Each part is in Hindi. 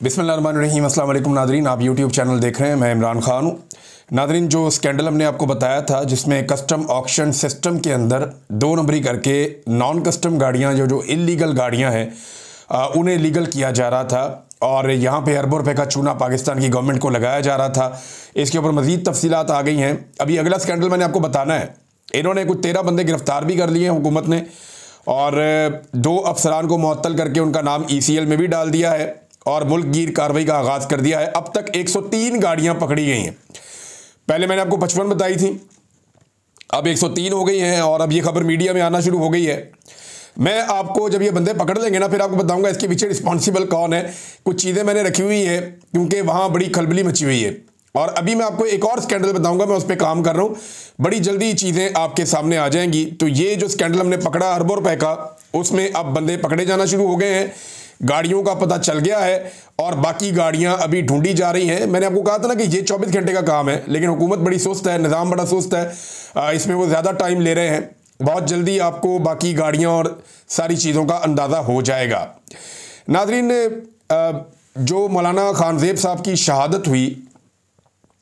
बिस्मिल्लाहिर्रहमानिर्रहीम। अस्सलाम वालेकुम नादरीन, आप यूट्यूब चैनल देख रहे हैं, मैं इमरान खान हूँ। नादरीन, जो स्कैंडल हमने आपको बताया था जिसमें कस्टम ऑक्शन सिस्टम के अंदर 2 नंबरी करके नॉन कस्टम गाड़ियाँ जो इल्लीगल गाड़ियाँ हैं उन्हें लीगल किया जा रहा था और यहाँ पे अरबों रुपये का चूना पाकिस्तान की गवर्नमेंट को लगाया जा रहा था। इसके ऊपर मज़ीद तफसीलात आ गई हैं। अभी अगला स्कैंडल मैंने आपको बताना है। इन्होंने कुछ 13 बंदे गिरफ़्तार भी कर लिए हैं हुकूमत ने, और 2 अफसरान को मुअत्तल करके उनका नाम ECL में भी डाल दिया है और मुल्कगीर कार्रवाई का आगाज़ कर दिया है। अब तक 103 गाड़ियां पकड़ी गई हैं। पहले मैंने आपको 55 बताई थी, अब 103 हो गई हैं और अब ये खबर मीडिया में आना शुरू हो गई है। मैं आपको जब ये बंदे पकड़ लेंगे ना, फिर आपको बताऊंगा इसके पीछे रिस्पॉन्सिबल कौन है। कुछ चीज़ें मैंने रखी हुई है क्योंकि वहाँ बड़ी खलबली मची हुई है। और अभी मैं आपको एक और स्कैंडल बताऊंगा, मैं उस पर काम कर रहा हूँ। बड़ी जल्दी चीज़ें आपके सामने आ जाएंगी। तो ये जो स्कैंडल हमने पकड़ा अरबों रुपए का, उसमें अब बंदे पकड़े जाना शुरू हो गए हैं, गाड़ियों का पता चल गया है और बाकी गाड़ियां अभी ढूंढी जा रही हैं। मैंने आपको कहा था ना कि ये 24 घंटे का काम है, लेकिन हुकूमत बड़ी सुस्त है, निज़ाम बड़ा सुस्त है, इसमें वो ज़्यादा टाइम ले रहे हैं। बहुत जल्दी आपको बाकी गाड़ियां और सारी चीज़ों का अंदाज़ा हो जाएगा। नाज़रीन, जो मौलाना खानज़ेब साहब की शहादत हुई,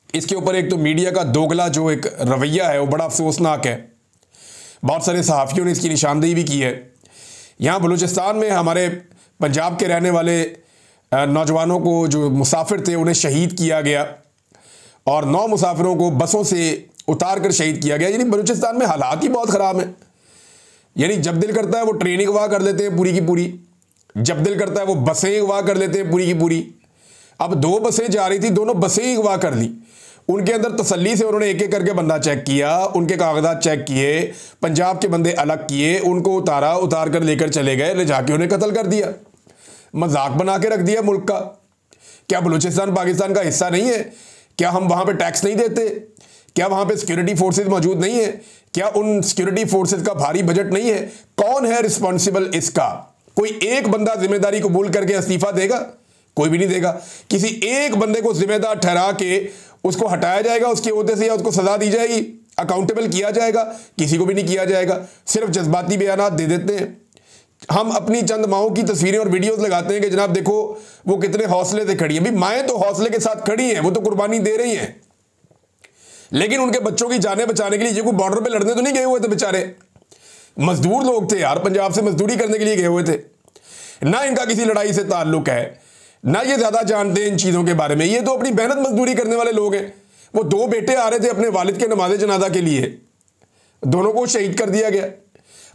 इसके ऊपर एक तो मीडिया का दोगला जो एक रवैया है वो बड़ा अफसोसनाक है। बहुत सारे सहाफ़ियों ने इसकी निशानदेही भी की है। यहाँ बलूचिस्तान में हमारे पंजाब के रहने वाले नौजवानों को जो मुसाफिर थे उन्हें शहीद किया गया और 9 मुसाफिरों को बसों से उतार कर शहीद किया गया। यानी बलूचिस्तान में हालात ही बहुत ख़राब हैं। यानी जब दिल करता है वो ट्रेन अगवा कर लेते हैं पूरी की पूरी, जब दिल करता है वो बसें अगवा कर लेते हैं पूरी की पूरी। अब 2 बसें जा रही थी, दोनों बसें ही अगवा कर ली। उनके अंदर तसल्ली से उन्होंने एक एक करके बंदा चेक किया, उनके कागजात चेक किए, पंजाब के बंदे अलग किए, उनको उतार कर लेकर चले गए, ले जाके उन्हें कत्ल कर दिया। मजाक बना के रख दिया मुल्क का। क्या बलूचिस्तान पाकिस्तान का हिस्सा नहीं है? क्या हम वहाँ पे टैक्स नहीं देते? क्या वहाँ पे सिक्योरिटी फोर्सेज मौजूद नहीं है? क्या उन सिक्योरिटी फोर्सेज का भारी बजट नहीं है? कौन है रिस्पॉन्सिबल इसका? कोई एक बंदा जिम्मेदारी कबूल करके इस्तीफा देगा? कोई भी नहीं देगा। किसी एक बंदे को जिम्मेदार ठहरा के उसको हटाया जाएगा उसके ओहदे से, या उसको सजा दी जाएगी, अकाउंटेबल किया जाएगा? किसी को भी नहीं किया जाएगा। सिर्फ जज्बाती बयानात दे देते हैं। हम अपनी चंद माओं की तस्वीरें और वीडियोस लगाते हैं कि जनाब देखो वो कितने हौसले से खड़ी है। भाई माएँ तो हौसले के साथ खड़ी हैं, वो तो कुर्बानी दे रही हैं, लेकिन उनके बच्चों की जानें बचाने के लिए ये कोई बॉर्डर पे लड़ने तो नहीं गए हुए थे बेचारे। मजदूर लोग थे यार, पंजाब से मजदूरी करने के लिए गए हुए थे। ना इनका किसी लड़ाई से ताल्लुक है, ना ये ज्यादा जानते हैं इन चीजों के बारे में। ये तो अपनी मेहनत मजदूरी करने वाले लोग हैं। वो 2 बेटे आ रहे थे अपने वालिद के नमाज जनाजा के लिए, दोनों को शहीद कर दिया गया।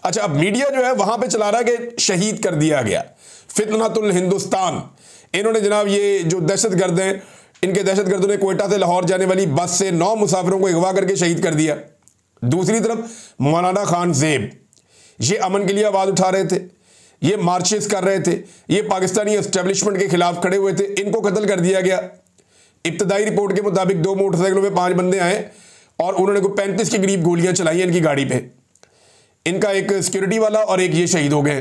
अच्छा, अब मीडिया जो है वहां पे चला रहा है कि शहीद कर दिया गया, फितनतुल हिंदुस्तान। इन्होंने जनाब ये जो दहशतगर्द हैं, इनके दहशतगर्दों ने क्वेटा से लाहौर जाने वाली बस से 9 मुसाफिरों को अगवा करके शहीद कर दिया। दूसरी तरफ मौलाना खानज़ेब ये अमन के लिए आवाज उठा रहे थे, ये मार्चेस कर रहे थे, ये पाकिस्तानी एस्टेब्लिशमेंट के खिलाफ खड़े हुए थे, इनको कत्ल कर दिया गया। इब्तदाई रिपोर्ट के मुताबिक 2 मोटरसाइकिलों में 5 बंदे आए और उन्होंने को 35 के करीब गोलियां चलाई इनकी गाड़ी पे। इनका एक सिक्योरिटी वाला और एक ये शहीद हो गए।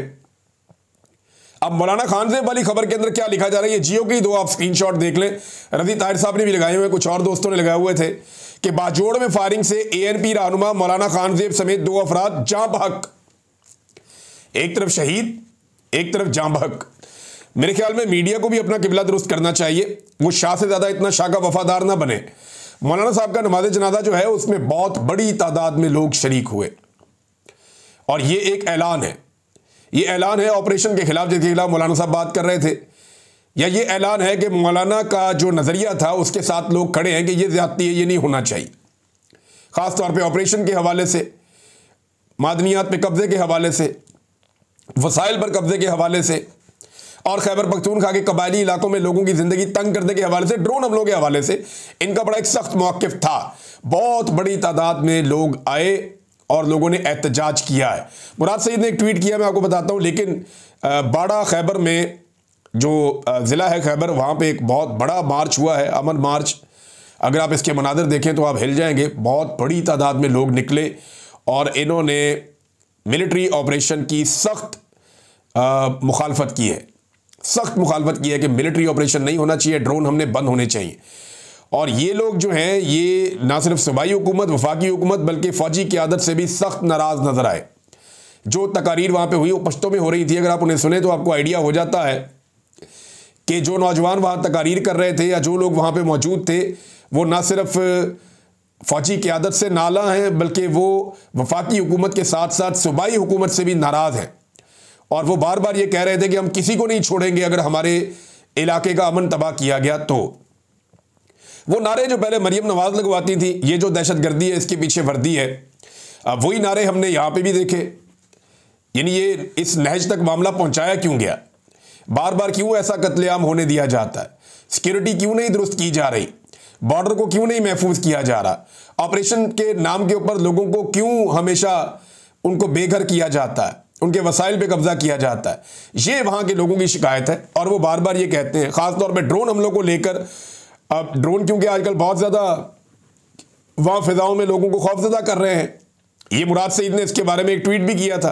अब मौलाना खानज़ेब वाली खबर के अंदर क्या लिखा जा रहा है, ये जियो की 2 आप स्क्रीनशॉट देख लें। रज़ी ताहिर साहब ने भी लगाए हुए, कुछ और दोस्तों ने लगाए हुए थे कि बाजोड़ में फायरिंग से ANP रहनुमा मौलाना खानज़ेब समेत 2 अफराद जाँ बहक। एक तरफ शहीद, एक तरफ जाँ बहक। मेरे ख्याल में मीडिया को भी अपना किबला दुरुस्त करना चाहिए। वो शाह से ज़्यादा इतना शाह का वफादार ना बने। मौलाना साहब का नमाज जनाजा जो है उसमें बहुत बड़ी तादाद में लोग शरीक हुए और ये एक ऐलान है, ये ऐलान है ऑपरेशन के खिलाफ जिसके खिलाफ मौलाना साहब बात कर रहे थे, या ये ऐलान है कि मौलाना का जो नज़रिया था उसके साथ लोग खड़े हैं कि ये ज़्यादती है, ये नहीं होना चाहिए। ख़ास तौर पे ऑपरेशन के हवाले से, मादनियात पे कब्ज़े के हवाले से, वसाइल पर कब्ज़े के हवाले से और खैबर पख्तूनख्वा के कबायली इलाकों में लोगों की ज़िंदगी तंग करने के हवाले से, ड्रोन हमलों के हवाले से इनका बड़ा एक सख्त मौक़िफ़ था। बहुत बड़ी तादाद में लोग आए और लोगों ने एहतजाज किया है। मुराद सईद ने एक ट्वीट किया, मैं आपको बताता हूँ। लेकिन बाड़ा खैबर में जो ज़िला है खैबर, वहाँ पे एक बहुत बड़ा मार्च हुआ है, अमन मार्च। अगर आप इसके मनाज़र देखें तो आप हिल जाएंगे। बहुत बड़ी तादाद में लोग निकले और इन्होंने मिलिट्री ऑपरेशन की सख्त मुखालफत की है, सख्त मुखालफत की है कि मिलिट्री ऑपरेशन नहीं होना चाहिए, ड्रोन हमने बंद होने चाहिए। और ये लोग जो हैं ये ना सिर्फ सूबाई हुकूमत, वफाकी हुकूमत, बल्कि फ़ौजी क़यादत से भी सख्त नाराज़ नज़र आए। जो तकारीर वहाँ पे हुई वो पश्तो में हो रही थी। अगर आप उन्हें सुने तो आपको आइडिया हो जाता है कि जो नौजवान वहाँ तकारीर कर रहे थे या जो लोग वहाँ पे मौजूद थे वो ना सिर्फ फ़ौजी क़यादत से नाला हैं, बल्कि वो वफाकी हुकूमत के साथ साथ सूबाई हुकूमत से भी नाराज़ हैं। और वो बार बार ये कह रहे थे कि हम किसी को नहीं छोड़ेंगे अगर हमारे इलाके का अमन तबाह किया गया तो। वो नारे जो पहले मरियम नवाज़ लगवाती थी, ये जो दहशतगर्दी है इसके पीछे वर्दी है, वही नारे हमने यहाँ पे भी देखे। यानी ये इस नहज तक मामला पहुँचाया क्यों गया? बार बार क्यों ऐसा कत्लेआम होने दिया जाता है? सिक्योरिटी क्यों नहीं दुरुस्त की जा रही? बॉर्डर को क्यों नहीं महफूज किया जा रहा? ऑपरेशन के नाम के ऊपर लोगों को क्यों हमेशा उनको बेघर किया जाता है, उनके वसाइल पे कब्जा किया जाता है? ये वहाँ के लोगों की शिकायत है और वो बार बार ये कहते हैं, ख़ासतौर पे ड्रोन हमलों को लेकर। अब ड्रोन क्योंकि आजकल बहुत ज़्यादा वहाँ फिजाओं में लोगों को खौफजदा कर रहे हैं। ये मुराद सईद ने इसके बारे में एक ट्वीट भी किया था,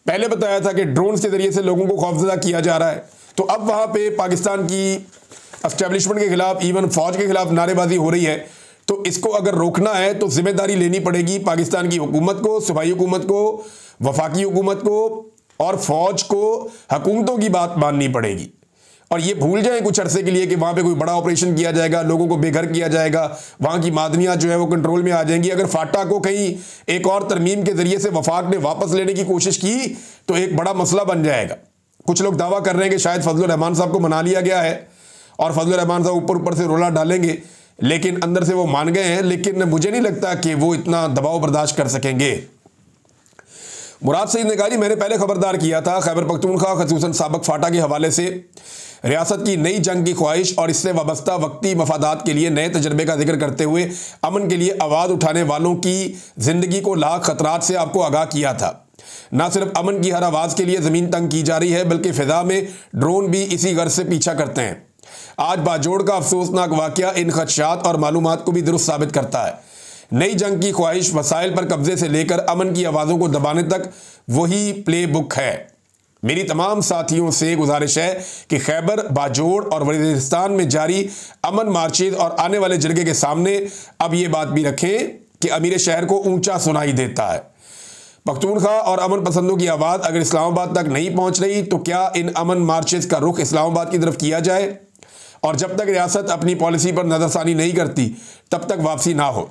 पहले बताया था कि ड्रोन के ज़रिए से लोगों को खौफजदा किया जा रहा है। तो अब वहाँ पे पाकिस्तान की एस्टेब्लिशमेंट के ख़िलाफ़, इवन फ़ौज के ख़िलाफ़ नारेबाजी हो रही है। तो इसको अगर रोकना है तो जिम्मेदारी लेनी पड़ेगी पाकिस्तान की हुकूमत को, सूबाई हुकूमत को, वफाकी हुकूमत को और फ़ौज को। हुकूमतों की बात माननी पड़ेगी और ये भूल जाएं कुछ अरसे के लिए कि वहाँ पे कोई बड़ा ऑपरेशन किया जाएगा, लोगों को बेघर किया जाएगा, वहाँ की मादनियाँ जो है वो कंट्रोल में आ जाएंगी। अगर फाटा को कहीं एक और तरमीम के ज़रिए से वफाक ने वापस लेने की कोशिश की तो एक बड़ा मसला बन जाएगा। कुछ लोग दावा कर रहे हैं कि शायद फजलुर रहमान साहब को मना लिया गया है और फजलुर रहमान साहब ऊपर ऊपर से रोला डालेंगे, लेकिन अंदर से वो मान गए हैं। लेकिन मुझे नहीं लगता कि वो इतना दबाव बर्दाश्त कर सकेंगे। मुराद सईद ने कहा, जी मैंने पहले खबरदार किया था, खैबर पख्तूनख्वा खसूसन साबिक फाटा के हवाले से रियासत की नई जंग की ख्वाहिश और इससे वाबस्ता वक्ती मफादात के लिए नए तजर्बे का जिक्र करते हुए अमन के लिए आवाज़ उठाने वालों की ज़िंदगी को लाख खतरात से आपको आगाह किया था। न सिर्फ अमन की हर आवाज़ के लिए ज़मीन तंग की जा रही है, बल्कि फ़िज़ा में ड्रोन भी इसी गर्ज से पीछा करते हैं। आज बाजोड़ का अफसोसनाक वाक़या इन खदशात और मालूमात को भी दुरुस्त साबित करता है। नई जंग की ख्वाहिश वसाइल पर कब्जे से लेकर अमन की आवाज़ों को दबाने तक वही प्ले बुक है। मेरी तमाम साथियों से गुजारिश है कि खैबर, बाजोड़ और वज़ीरिस्तान में जारी अमन मार्चेज और आने वाले जरगे के सामने अब ये बात भी रखें कि अमीर शहर को ऊंचा सुनाई देता है। पख्तूनख्वा और अमन पसंदों की आवाज़ अगर इस्लामाबाद तक नहीं पहुंच रही तो क्या इन अमन मार्चेज का रुख इस्लामाबाद की तरफ किया जाए? और जब तक रियासत अपनी पॉलिसी पर नज़रसानी नहीं करती तब तक वापसी ना हो।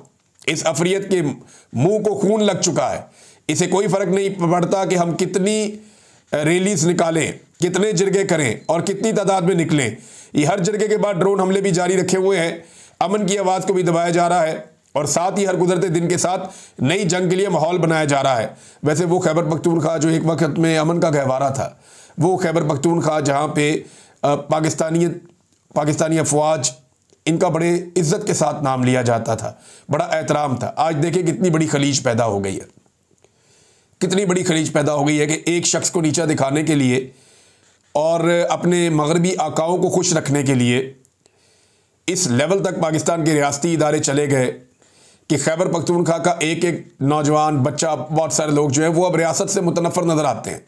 इस अफरियत के मुंह को खून लग चुका है। इसे कोई फ़र्क नहीं पड़ता कि हम कितनी रैलीज निकालें, कितने जरगे करें और कितनी तादाद में निकलें। ये हर जरगे के बाद ड्रोन हमले भी जारी रखे हुए हैं। अमन की आवाज़ को भी दबाया जा रहा है और साथ ही हर गुजरते दिन के साथ नई जंग के लिए माहौल बनाया जा रहा है। वैसे वो खैबर पख्तूनख्वा जो एक वक्त में अमन का गहवारा था, वो खैबर पख्तूनख्वा जहाँ पे पाकिस्तानी अफवाज इनका बड़े इज्जत के साथ नाम लिया जाता था, बड़ा एहतराम था। आज देखें कितनी बड़ी खलीज पैदा हो गई है, कितनी बड़ी खलीज पैदा हो गई है कि एक शख्स को नीचा दिखाने के लिए और अपने मगरबी आकाओं को खुश रखने के लिए इस लेवल तक पाकिस्तान के रियासती इदारे चले गए कि खैबर पख्तूनख्वा का एक एक नौजवान बच्चा, बहुत सारे लोग जो हैं वो अब रियासत से मुतनफ़र नज़र आते हैं।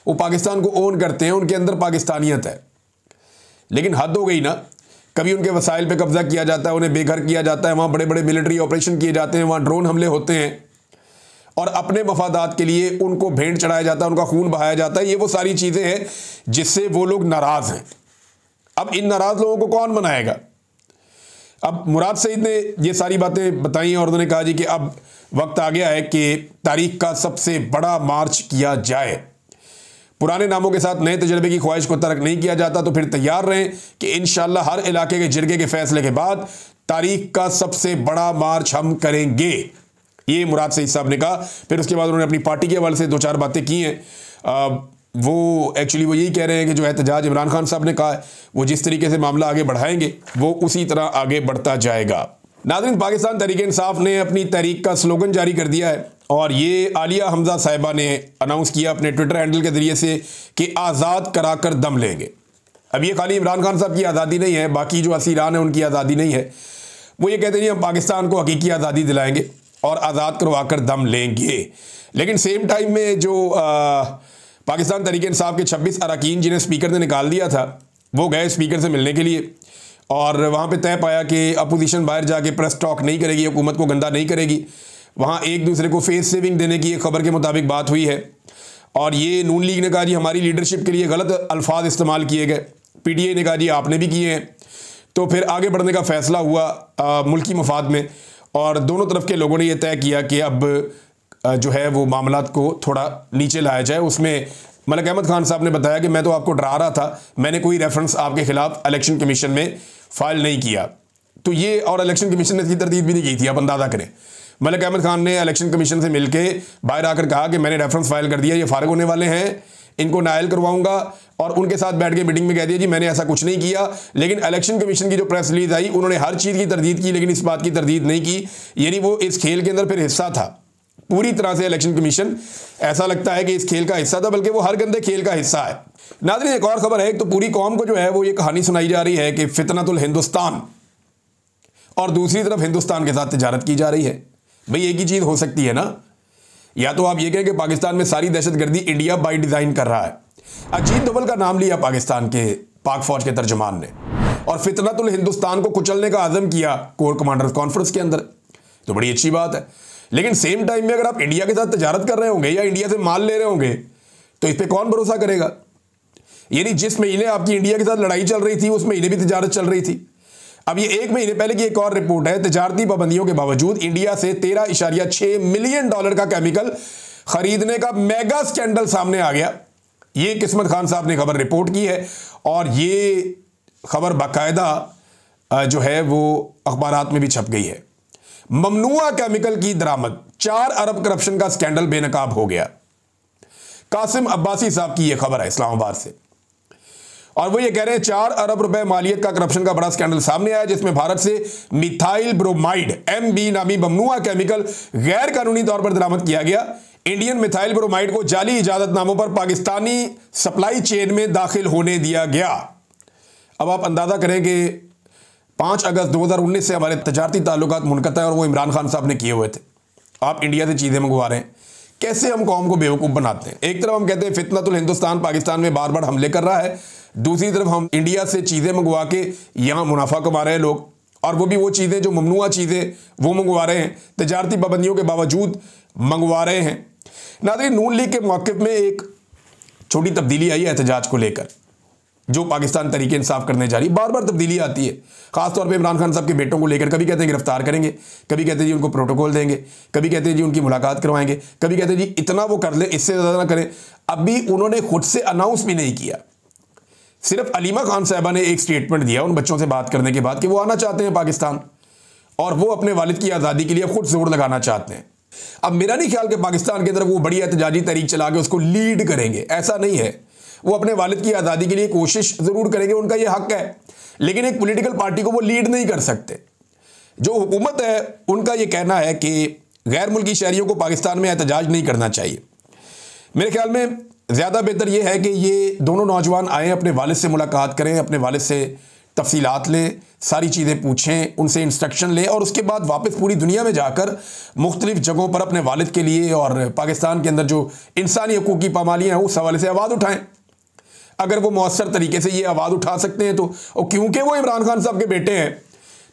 वो पाकिस्तान को ओन करते हैं, उनके अंदर पाकिस्तानियत है। लेकिन हद हो गई ना, कभी उनके वसाइल पे कब्जा किया जाता है, उन्हें बेघर किया जाता है, वहाँ बड़े बड़े मिलिट्री ऑपरेशन किए जाते हैं, वहाँ ड्रोन हमले होते हैं और अपने मफादात के लिए उनको भेंट चढ़ाया जाता है, उनका खून बहाया जाता है। ये वो सारी चीज़ें हैं जिससे वो लोग नाराज़ हैं। अब इन नाराज़ लोगों को कौन मनाएगा? अब मुराद सईद ने ये सारी बातें बताई और उन्होंने कहा जी कि अब वक्त आ गया है कि तारीख का सबसे बड़ा मार्च किया जाए। पुराने नामों के साथ नए तजर्बे की ख्वाहिश को तर्क नहीं किया जाता तो फिर तैयार रहें कि इंशाअल्लाह हर इलाके के जिरगे के फैसले के बाद तारीख का सबसे बड़ा मार्च हम करेंगे। ये मुराद सईद साहब ने कहा। फिर उसके बाद उन्होंने अपनी पार्टी के हवाले से दो चार बातें की हैं। वो एक्चुअली वो यही कह रहे हैं कि जो एहतजाज इमरान खान साहब ने कहा है वो जिस तरीके से मामला आगे बढ़ाएंगे वो उसी तरह आगे बढ़ता जाएगा। नाज़रीन, पाकिस्तान तहरीक इंसाफ ने अपनी तहरीक का स्लोगन जारी कर दिया है और ये आलिया हमजा साहिबा ने अनाउंस किया अपने ट्विटर हैंडल के ज़रिए से कि आज़ाद कराकर दम लेंगे। अब ये खाली इमरान खान साहब की आज़ादी नहीं है, बाकी जो असीरान है उनकी आज़ादी नहीं है। वो ये कहते हैं हम पाकिस्तान को हकीकी आज़ादी दिलाएंगे और आज़ाद करवा कर दम लेंगे। लेकिन सेम टाइम में जो पाकिस्तान तहरीक इंसाफ के 26 अरकान जिन्हें स्पीकर ने निकाल दिया था वो गए स्पीकर से मिलने के लिए और वहाँ पे तय पाया कि अपोजिशन बाहर जाके प्रेस टॉक नहीं करेगी, हुकूमत को गंदा नहीं करेगी। वहाँ एक दूसरे को फेस सेविंग देने की एक खबर के मुताबिक बात हुई है और ये नून लीग ने कहा जी हमारी लीडरशिप के लिए गलत अल्फाज इस्तेमाल किए गए। पीटीआई ने कहा जी आपने भी किए हैं। तो फिर आगे बढ़ने का फैसला हुआ मुल्की मफाद में, और दोनों तरफ के लोगों ने यह तय किया कि अब जो है वो मामलात को थोड़ा नीचे लाया जाए। उसमें मलिक अहमद खान साहब ने बताया कि मैं तो आपको डरा रहा था, मैंने कोई रेफरेंस आपके खिलाफ इलेक्शन कमीशन में फाइल नहीं किया। तो ये, और इलेक्शन कमीशन ने इसकी तरदीद भी नहीं की थी, आप अंदाजा करें। मलिक अहमद खान ने इलेक्शन कमीशन से मिलके बाहर आकर कहा कि मैंने रेफरेंस फाइल कर दिया, ये फारिग होने वाले हैं, इनको नायल करवाऊंगा, और उनके साथ बैठ के मीटिंग में कह दिया जी मैंने ऐसा कुछ नहीं किया। लेकिन इलेक्शन कमीशन की जो प्रेस रिलीज आई, उन्होंने हर चीज़ की तरदीद की, लेकिन इस बात की तरदीद नहीं की, यानी वो इस खेल के अंदर फिर हिस्सा था पूरी तरह से। इलेक्शन कमीशन ऐसा लगता है कि इस खेल का हिस्सा था, बल्कि वो हर गंदे खेल का हिस्सा है। नाज़रीन, एक और खबर है, एक तो पूरी कौम को जो है वो ये कहानी सुनाई जा रही है कि फितनतुल हिंदुस्तान, और दूसरी तरफ हिंदुस्तान के साथ तिजारत की जा रही है। भाई एक ही चीज़ हो सकती है ना, या तो आप ये कहें कि पाकिस्तान में सारी दहशतगर्दी इंडिया बाई डिज़ाइन कर रहा है। अजीत दोवल का नाम लिया पाकिस्तान के पाक फौज के तर्जुमान ने, और फितनतुल हिंदुस्तान को कुचलने का आज़म किया कोर कमांडर्स कॉन्फ्रेंस के अंदर, तो बड़ी अच्छी बात है। लेकिन सेम टाइम में अगर आप इंडिया के साथ तजारत कर रहे होंगे या इंडिया से माल ले रहे होंगे, तो इस पर कौन भरोसा करेगा। यानी जिस महीने आपकी इंडिया के साथ लड़ाई चल रही थी, उस महीने भी तजारत चल रही थी। अब ये एक महीने पहले की एक और रिपोर्ट है, तजारती पाबंदियों के बावजूद इंडिया से $13.6 मिलियन का केमिकल खरीदने का मेगा स्कैंडल सामने आ गया। ये किस्मत खान साहब ने खबर रिपोर्ट की है, और ये खबर बाकायदा जो है वो अखबारात में भी छप गई है। ममनुआ केमिकल की दरामद, 4 अरब करप्शन का स्कैंडल बेनकाब हो गया। कासिम अब्बासी साहब की यह खबर है इस्लामाबाद से, और वो ये कह रहे हैं 4 अरब रुपए मालियत का करप्शन का बड़ा स्कैंडल सामने आया, जिसमें भारत से मिथाइल ब्रोमाइड MB नामी ममनुआ केमिकल गैर कानूनी तौर पर बरामद किया गया। इंडियन मिथाइल ब्रोमाइड को जाली इजाजतनामों पर पाकिस्तानी सप्लाई चेन में दाखिल होने दिया गया। अब आप अंदाजा करें कि 5 अगस्त 2019 से हमारे तजारती ताल्लुकात मुनक़ता है, और वो इमरान खान साहब ने किए हुए थे। आप इंडिया से चीज़ें मंगवा रहे हैं। कैसे हम कौम को बेवकूफ़ बनाते हैं। एक तरफ हम कहते हैं फितनतुल हिंदुस्तान पाकिस्तान में बार बार हमले कर रहा है, दूसरी तरफ हम इंडिया से चीज़ें मंगवा के यहाँ मुनाफा कमा रहे हैं लोग, और वो भी वो चीज़ें जो ममनुआ चीज़ें वो मंगवा रहे हैं, तजारती पाबंदियों के बावजूद मंगवा रहे हैं। नाज़रीन, नून लीग के मौक़िफ़ में एक छोटी तब्दीली आई है एहतजाज को लेकर, जो पाकिस्तान तरीके इंसाफ करने जा रही है। बार बार तब्दीली आती है, ख़ासतौर पे इमरान खान साहब के बेटों को लेकर। कभी कहते हैं गिरफ्तार करेंगे, कभी कहते हैं जी उनको प्रोटोकॉल देंगे, कभी कहते हैं जी उनकी मुलाकात करवाएंगे, कभी कहते हैं जी इतना वो कर ले, इससे ज़्यादा ना करें। अभी उन्होंने खुद से अनाउंस भी नहीं किया, सिर्फ अलीमा खान साहबा ने एक स्टेटमेंट दिया उन बच्चों से बात करने के बाद कि वो आना चाहते हैं पाकिस्तान, और वो अपने वालिद की आज़ादी के लिए खुद जोर लगाना चाहते हैं। अब मेरा नहीं ख्याल कि पाकिस्तान के अंदर वो बड़ी एहतजाजी तहरीक चला के उसको लीड करेंगे, ऐसा नहीं है। वो अपने वालिद की आज़ादी के लिए कोशिश ज़रूर करेंगे, उनका ये हक है, लेकिन एक पॉलिटिकल पार्टी को वो लीड नहीं कर सकते। जो हुकूमत है उनका ये कहना है कि गैर मुल्की शहरियों को पाकिस्तान में एहतजाज नहीं करना चाहिए। मेरे ख्याल में ज़्यादा बेहतर ये है कि ये दोनों नौजवान आएँ, अपने वालिद से मुलाकात करें, अपने वालिद से तफसीलात लें, सारी चीज़ें पूछें, उनसे इंस्ट्रक्शन लें, और उसके बाद वापस पूरी दुनिया में जाकर मुख्तलिफ जगहों पर अपने वालिद के लिए और पाकिस्तान के अंदर जो इंसानी हकूक़ की पामालियाँ हैं उस हवाले से आवाज़ उठाएँ। अगर वो मौसर तरीके से ये आवाज़ उठा सकते हैं तो, और क्योंकि वो इमरान खान साहब के बेटे हैं,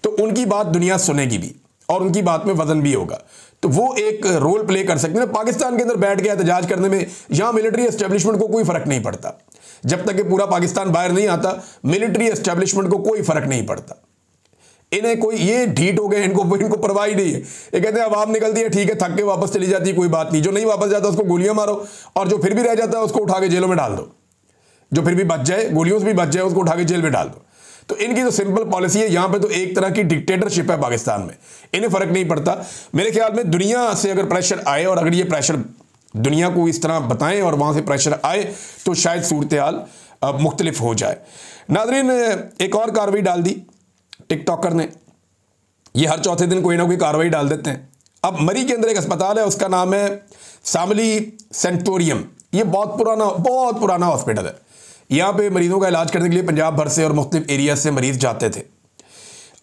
तो उनकी बात दुनिया सुनेगी भी, और उनकी बात में वज़न भी होगा, तो वो एक रोल प्ले कर सकते हैं। पाकिस्तान के अंदर बैठ के एहतजाज करने में यहाँ मिलिट्री एस्टेब्लिशमेंट को कोई फ़र्क नहीं पड़ता। जब तक कि पूरा पाकिस्तान बाहर नहीं आता, मिलिट्री एस्टेब्लिशमेंट को कोई फ़र्क नहीं पड़ता। इन्हें कोई ये ढीठ हो गए, इनको परवाह ही नहीं है। ये कहते हैं आवाम निकलती है, ठीक है, थक के वापस चली जाती है, कोई बात नहीं। जो नहीं वापस जाता उसको गोलियां मारो, और जो फिर भी रह जाता है उसको उठा के जेलों में डाल दो। जो फिर भी बच जाए, गोलियों से भी बच जाए, उसको उठा के जेल में डाल दो। तो इनकी जो सिंपल पॉलिसी है, यहाँ पे तो एक तरह की डिक्टेटरशिप है पाकिस्तान में, इन्हें फ़र्क नहीं पड़ता। मेरे ख्याल में दुनिया से अगर प्रेशर आए, और अगर ये प्रेशर दुनिया को इस तरह बताएं और वहाँ से प्रेशर आए, तो शायद सूरत हाल मुख्तलिफ हो जाए। नाज़रीन, एक और कार्रवाई डाल दी टिकटॉकर ने। ये हर चौथे दिन कोई ना कोई कार्रवाई डाल देते हैं। अब मरी के अंदर एक अस्पताल है, उसका नाम है शामली सेंटोरियम। ये बहुत पुराना हॉस्पिटल है। यहाँ पे मरीजों का इलाज करने के लिए पंजाब भर से और मुख्तलिफ एरिया से मरीज जाते थे।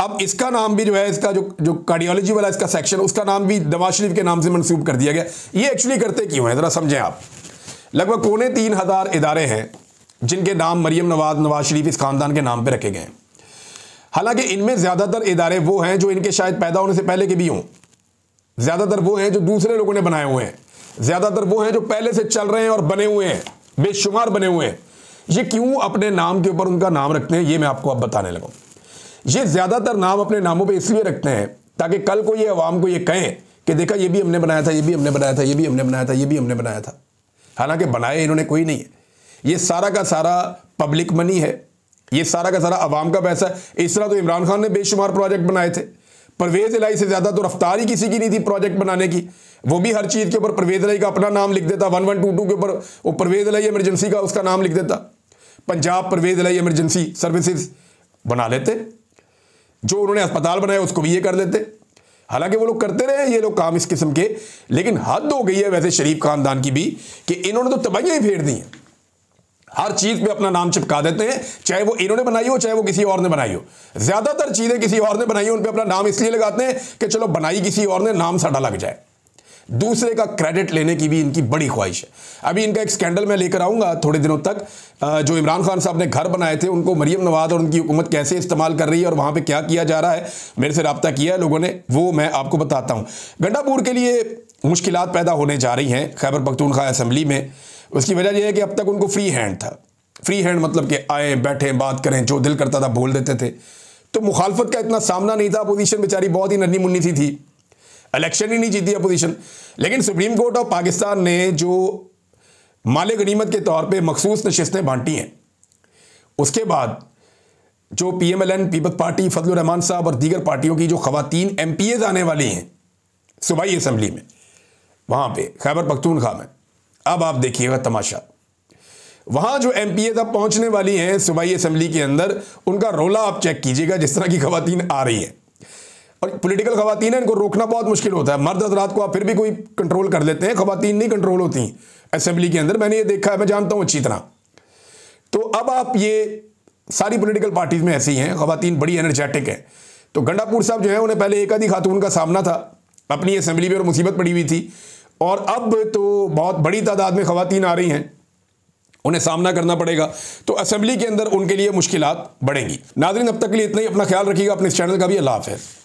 अब इसका नाम भी जो है, इसका जो कार्डियोलॉजी वाला इसका सेक्शन, उसका नाम भी नवाज शरीफ के नाम से मंसूब कर दिया गया। ये एक्चुअली करते क्यों है, ज़रा समझें आप। लगभग 2.25 इदारे हैं जिनके नाम मरीम नवाज शरीफ इस ख़ानदान के नाम पर रखे गए हैं। हालांकि इनमें ज़्यादातर इदारे वो हैं जो इनके शायद पैदा होने से पहले के भी हों, ज़्यादातर वो हैं जो दूसरे लोगों ने बनाए हुए हैं, ज़्यादातर वो हैं जो पहले से चल रहे हैं और बने हुए हैं, बेशुमार बने हुए हैं। ये क्यों अपने नाम के ऊपर उनका नाम रखते हैं, ये मैं आपको अब बताने लगा। ये ज़्यादातर नाम अपने नामों पे इसलिए रखते हैं ताकि कल को ये अवाम को ये कहें कि देखा ये भी हमने बनाया था, ये भी हमने बनाया था, ये भी हमने बनाया था, ये भी हमने बनाया था। हालांकि बनाए इन्होंने कोई नहीं है। ये सारा का सारा पब्लिक मनी है, ये सारा का सारा अवाम का पैसा है। इस तरह तो इमरान खान ने बेशुमार प्रोजेक्ट बनाए थे। परवेज़ इलाही से ज़्यादा तो रफ्तार ही किसी की नहीं थी प्रोजेक्ट बनाने की। वो भी हर चीज़ के ऊपर परवेज़ इलाही का अपना नाम लिख देता। 1122 के ऊपर वो परवेज़ इलाही इमरजेंसी का उसका नाम लिख देता। पंजाब परवेज़ इलाही इमरजेंसी सर्विसेज बना लेते। जो उन्होंने अस्पताल बनाया उसको भी ये कर लेते। हालांकि वो लोग करते रहे ये लोग काम इस किस्म के, लेकिन हद हो गई है वैसे शरीफ खानदान की भी कि इन्होंने तो तबाहियां ही फेर दी हैं। हर चीज पे अपना नाम चिपका देते हैं, चाहे वो इन्होंने बनाई हो चाहे वो किसी और ने बनाई हो। ज्यादातर चीजें किसी और ने बनाई हो, उन पे अपना नाम इसलिए लगाते हैं कि चलो बनाई किसी और ने, नाम साडा लग जाए। दूसरे का क्रेडिट लेने की भी इनकी बड़ी ख्वाहिश है। अभी इनका एक स्कैंडल मैं लेकर आऊंगा थोड़े दिनों तक। जो इमरान खान साहब ने घर बनाए थे उनको मरियम नवाज और उनकी हुकूमत कैसे इस्तेमाल कर रही है और वहां पे क्या किया जा रहा है, मेरे से रब्ता किया है लोगों ने, वो मैं आपको बताता हूं। गंडापुर के लिए मुश्किलात पैदा होने जा रही हैं खैबर पख्तूनख्वा असम्बली में। उसकी वजह यह है कि अब तक उनको फ्री हैंड था। फ्री हैंड मतलब कि आए बैठे बात करें, जो दिल करता था बोल देते थे। तो मुखालफत का इतना सामना नहीं था। अपोजिशन बेचारी बहुत ही नन्ही मुन्नी सी थी, इलेक्शन ही नहीं जीती अपोजिशन। लेकिन सुप्रीम कोर्ट ऑफ पाकिस्तान ने जो माले गनीमत के तौर पे मखसूस नशिस्तें बांटी हैं, उसके बाद जो PMLN peoples party Fazlur Rahman साहब और दीगर पार्टियों की जो खवातीन MPAs आने वाली हैं सूबाई असम्बली में, वहाँ पे खैबर पख्तूनख्वा में, अब आप देखिएगा तमाशा। वहाँ जो MPAs अब पहुँचने वाली हैं सूबाई असम्बली के अंदर, उनका रोला आप चेक कीजिएगा जिस तरह की खवातीन आ रही हैं। और पॉलिटिकल खवातीन है, इनको रोकना बहुत मुश्किल होता है। मर्द हजरात को आप फिर भी कोई कंट्रोल कर लेते हैं, खवातीन नहीं कंट्रोल होती असेंबली के अंदर। मैंने ये देखा है, मैं जानता हूँ अच्छी तरह। तो अब आप ये सारी पॉलिटिकल पार्टीज में ऐसी हैं, खवातीन बड़ी एनर्जेटिक हैं। तो गंडापुर साहब जो है उन्हें पहले एक आधी खातून का सामना था अपनी असेंबली में और मुसीबत पड़ी हुई थी, और अब तो बहुत बड़ी तादाद में खवातीन आ रही हैं, उन्हें सामना करना पड़ेगा। तो असेंबली के अंदर उनके लिए मुश्किलात बढ़ेंगी। नाज़रीन, अब तक के लिए इतना ही। अपना ख्याल रखिएगा, अपने इस चैनल का भी। अल्लाह हाफ़िज़।